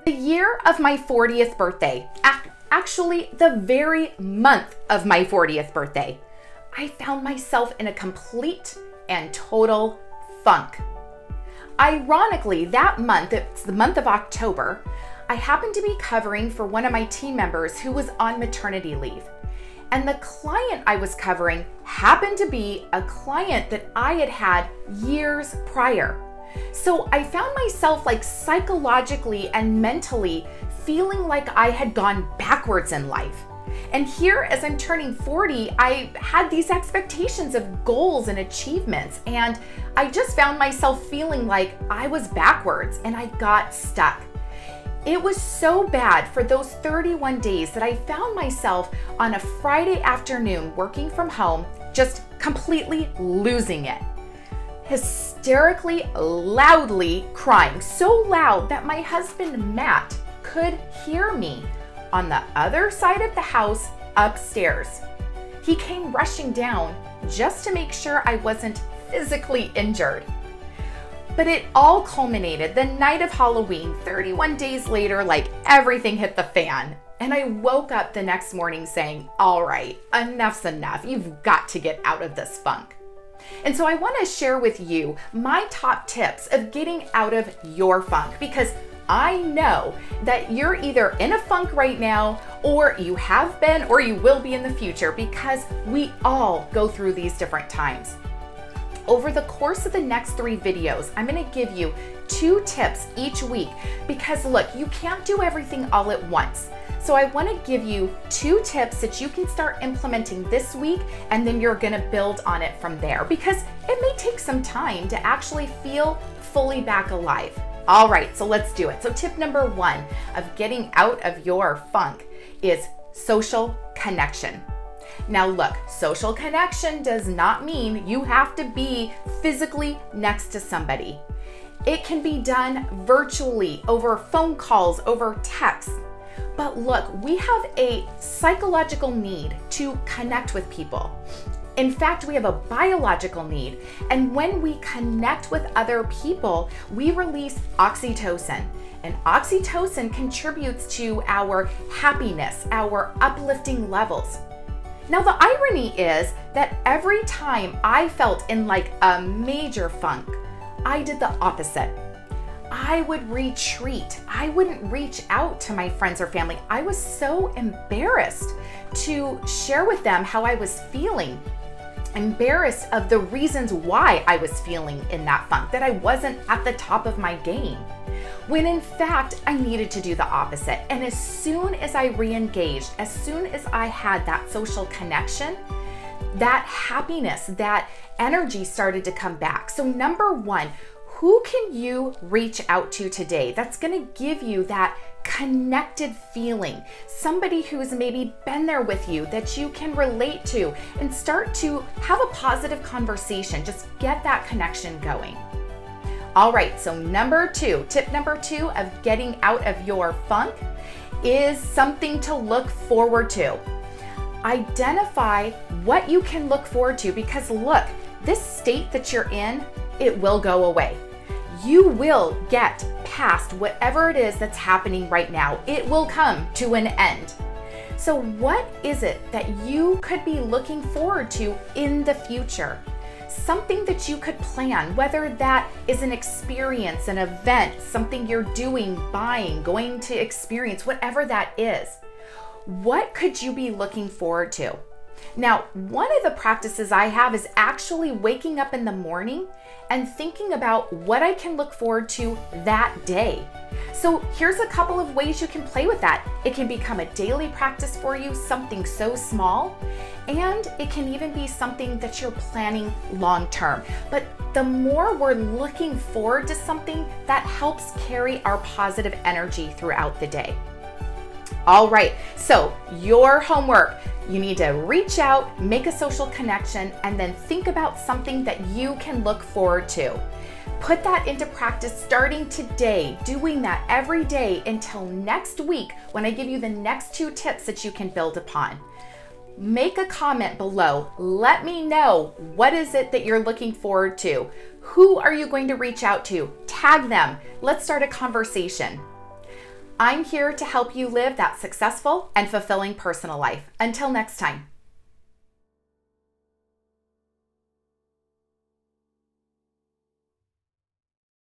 The year of my 40th birthday, actually the very month of my 40th birthday, I found myself in a complete and total funk. Ironically, that month, it's the month of October, I happened to be covering for one of my team members who was on maternity leave. And the client I was covering happened to be a client that I had had years prior. So I found myself psychologically and mentally feeling like I had gone backwards in life. And here, as I'm turning 40, I had these expectations of goals and achievements, and I just found myself feeling like I was backwards and I got stuck. It was so bad for those 31 days that I found myself on a Friday afternoon working from home, just completely losing it. Hysterically, loudly crying, so loud that my husband, Matt, could hear me on the other side of the house upstairs. He came rushing down just to make sure I wasn't physically injured. But it all culminated the night of Halloween, 31 days later, everything hit the fan. And I woke up the next morning saying, all right, enough's enough. You've got to get out of this funk. And so I want to share with you my top tips of getting out of your funk, because I know that you're either in a funk right now, or you have been, or you will be in the future, because we all go through these different times. Over the course of the next 3 videos, I'm going to give you 2 tips each week, because look, you can't do everything all at once. So I want to give you 2 tips that you can start implementing this week, and then you're going to build on it from there, because it may take some time to actually feel fully back alive. All right, so let's do it. So tip number 1 of getting out of your funk is social connection. Now look, social connection does not mean you have to be physically next to somebody. It can be done virtually, over phone calls, over text. But look, we have a psychological need to connect with people. In fact, we have a biological need. And when we connect with other people, we release oxytocin. And oxytocin contributes to our happiness, our uplifting levels. Now, the irony is that every time I felt in a major funk, I did the opposite. I would retreat. I wouldn't reach out to my friends or family. I was so embarrassed to share with them how I was feeling, embarrassed of the reasons why I was feeling in that funk, that I wasn't at the top of my game. When in fact, I needed to do the opposite. And as soon as I re-engaged, as soon as I had that social connection, that happiness, that energy started to come back. So number 1, who can you reach out to today that's going to give you that connected feeling? Somebody who's maybe been there with you that you can relate to and start to have a positive conversation. Just get that connection going. All right, so tip number 2 of getting out of your funk is something to look forward to. Identify what you can look forward to, because look, this state that you're in, it will go away. You will get past whatever it is that's happening right now. It will come to an end. So what is it that you could be looking forward to in the future? Something that you could plan, whether that is an experience, an event, something you're doing, buying, going to experience, whatever that is. What could you be looking forward to? Now, one of the practices I have is actually waking up in the morning and thinking about what I can look forward to that day. So here's a couple of ways you can play with that. It can become a daily practice for you, something so small, and it can even be something that you're planning long term. But the more we're looking forward to something, that helps carry our positive energy throughout the day. All right, so your homework. You need to reach out, make a social connection, and then think about something that you can look forward to. Put that into practice starting today, doing that every day until next week when I give you the next 2 tips that you can build upon. Make a comment below. Let me know, what is it that you're looking forward to? Who are you going to reach out to? Tag them. Let's start a conversation. I'm here to help you live that successful and fulfilling personal life. Until next time.